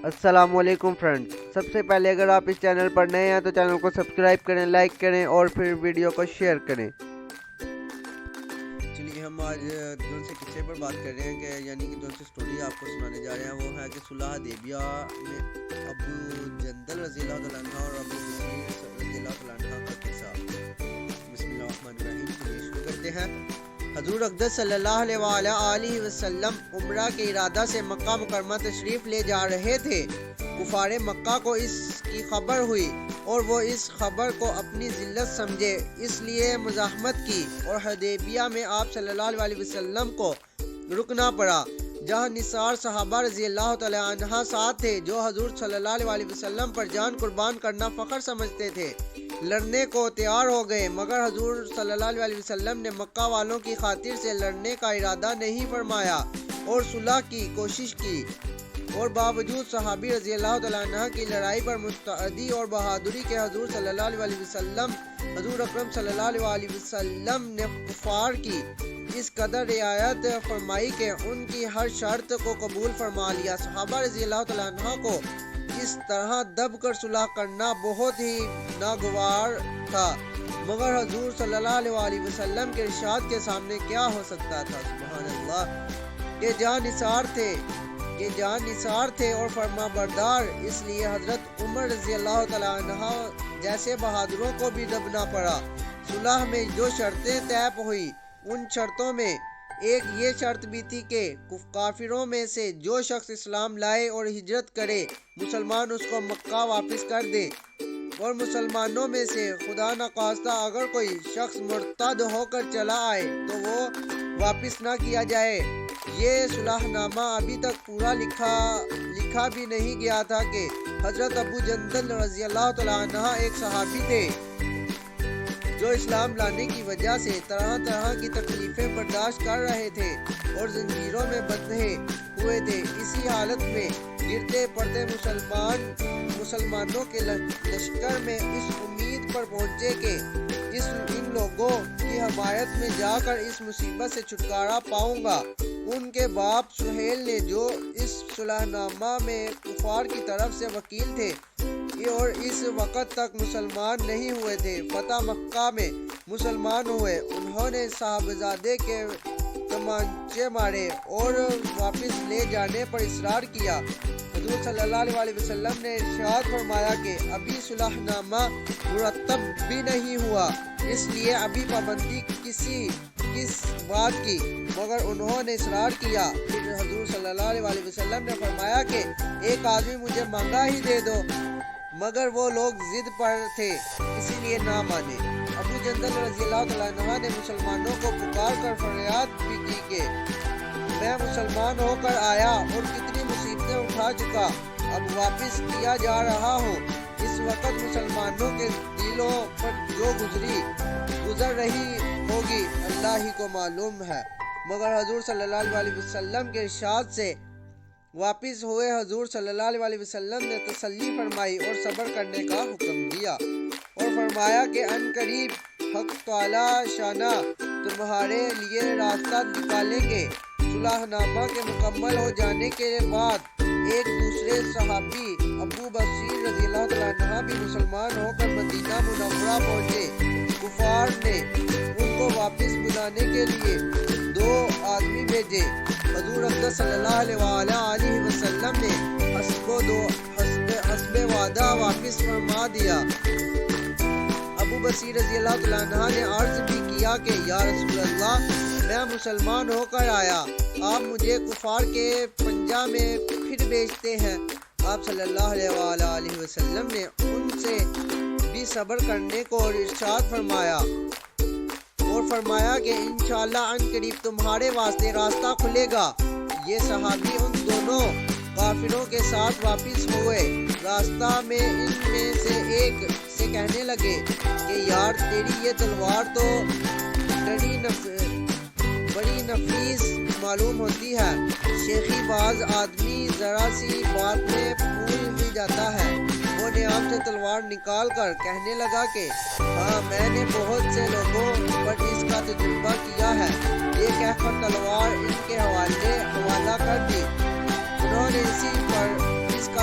السلام علیکم فرینڈ، سب سے پہلے اگر آپ اس چینل پر نئے ہیں تو چینل کو سبسکرائب کریں، لائک کریں اور پھر ویڈیو کو شیئر کریں۔ چلیے ہم آج دون سے قصے پر بات کر رہے ہیں کہ یعنی کہ دون سے سٹوری آپ کو سنانے جا رہے ہیں۔ وہ ہے کہ صلح حدیبیہ میں ابو جندل رضی اللہ تعالیٰ عنہ اور ابو بصیر رضی اللہ تعالیٰ عنہ کا قصہ۔ بسم اللہ الرحمن الرحیم، چلیے شروع کرتے ہیں۔ حضور اقدس صلی اللہ علیہ وآلہ وسلم عمرہ کے ارادہ سے مکہ مکرمہ تشریف لے جا رہے تھے۔ کفار مکہ کو اس کی خبر ہوئی اور وہ اس خبر کو اپنی ذلت سمجھے، اس لیے مزاحمت کی اور حدیبیہ میں آپ صلی اللہ علیہ وسلم کو رکنا پڑا، جہاں نثار صحابہ رضی اللہ تعالی عنہ ساتھ تھے جو حضور صلی اللہ علیہ وسلم پر جان قربان کرنا فخر سمجھتے تھے۔ لڑنے کو تیار ہو گئے، مگر حضور صلی اللہ علیہ وسلم نے مکہ والوں کی خاطر سے لڑنے کا ارادہ نہیں فرمایا اور صلح کی کوشش کی، اور باوجود صحابی رضی اللہ تعالیٰ عنہ کی لڑائی پر مستعدی اور بہادری کے حضور صلی اللہ علیہ وسلم حضور اکرم صلی اللہ علیہ وسلم نے کفار کی اس قدر رعایت فرمائی کہ ان کی ہر شرط کو قبول فرما لیا۔ صحابہ رضی اللہ تعالیٰ عنہ کو اس طرح دب کر صلح کرنا بہت ہی ناگوار تھا، مگر حضور صلی اللہ علیہ وسلم کے ارشاد کے سامنے کیا ہو سکتا تھا؟ سبحان اللہ، کہ جان نثار تھے اور فرما بردار، اس لیے حضرت عمر رضی اللہ تعالیٰ عنہ جیسے بہادروں کو بھی دبنا پڑا۔ صلح میں جو شرطیں طے ہوئی ان شرطوں میں ایک یہ شرط بھی تھی کہ کافروں میں سے جو شخص اسلام لائے اور ہجرت کرے مسلمان اس کو مکہ واپس کر دے، اور مسلمانوں میں سے خدا نخواستہ اگر کوئی شخص مرتد ہو کر چلا آئے تو وہ واپس نہ کیا جائے۔ یہ صلح نامہ ابھی تک پورا لکھا بھی نہیں گیا تھا کہ حضرت ابو جندل رضی اللہ تعالیٰ عنہ ایک صحابی تھے جو اسلام لانے کی وجہ سے طرح طرح کی تکلیفیں برداشت کر رہے تھے اور زنجیروں میں بندھے ہوئے تھے۔ اسی حالت میں گرتے پڑتے مسلمانوں کے لشکر میں اس امید پر پہنچے کہ ان لوگوں کی حمایت میں جا کر اس مصیبت سے چھٹکارا پاؤں گا۔ ان کے باپ سہیل نے جو اس صلح نامہ میں کفار کی طرف سے وکیل تھے اور اس وقت تک مسلمان نہیں ہوئے تھے، فتح مکہ میں مسلمان ہوئے۔ انہوں نے صاحبزادے کے تمانچے مارے اور واپس لے جانے پر اصرار کیا۔ حضور صلی اللہ علیہ وسلم نے ارشاد فرمایا کہ ابھی صلح نامہ مرتب بھی نہیں ہوا، اس لیے ابھی پابندی کس بات کی، مگر انہوں نے اصرار کیا۔ پھر حضور صلی اللہ علیہ وسلم نے فرمایا کہ ایک آدمی مجھے مانگا ہی دے دو، مگر وہ لوگ ضد پر تھے، اسی لیے نہ مانے۔ ابو جندل رضی اللہ تعالیٰ عنہ نے مسلمانوں کو پکار کر فریاد بھی کی کہ میں مسلمان ہو کر آیا اور کتنی مصیبتیں اٹھا چکا، اب واپس کیا جا رہا ہوں۔ اس وقت مسلمانوں کے دلوں پر جو گزر رہی ہوگی اللہ ہی کو معلوم ہے، مگر حضور صلی اللہ علیہ وسلم کے ارشاد سے واپس ہوئے حضور صلی اللہ علیہ وسلم نے تسلی فرمائی اور صبر کرنے کا حکم دیا اور فرمایا کہ ان قریب حق تعالی شانہ تمہارے لیے راستہ نکالیں گے۔ صلح نامہ کے مکمل ہو جانے کے بعد ایک دوسرے صحابی ابو بصیر رضی اللہ تعالیٰ عنہ بھی مسلمان ہو کر مدینہ منورہ پہنچے۔ کفار نے ان کو واپس بلانے کے لیے 2 آدمی بھیجے۔ حضور اقدس صلی اللہ علیہ وسلم نے حسب وعدہ واپس فرما دیا۔ ابو بصیر رضی اللہ تعالیٰ عنہ نے عرض بھی کیا کہ یا رسول اللہ، میں مسلمان ہو کر آیا، آپ مجھے کفار کے پنجہ میں پھر بیچتے ہیں۔ آپ صلی اللہ علیہ وسلم نے ان سے بھی صبر کرنے کو ارشاد فرمایا اور فرمایا کہ انشاءاللہ ان قریب تمہارے واسطے راستہ کھلے گا۔ یہ صحابی ان دونوں کافروں کے ساتھ واپس ہوئے۔ راستہ میں ان میں سے ایک سے کہنے لگے کہ یار تیری یہ تلوار تو بڑی نفیس معلوم ہوتی ہے، شیخی باز آدمی ذرا سی بات میں بھول ہی جاتا ہے۔ وہ نیام سے تلوار نکال کر کہنے لگا کہ ہاں، میں نے بہت سے لوگوں پر اس کا تجربہ کیا ہے۔ یہ کہہ کر تلوار ان کے حوالہ کر دی۔ انہوں نے اسی پر اس کا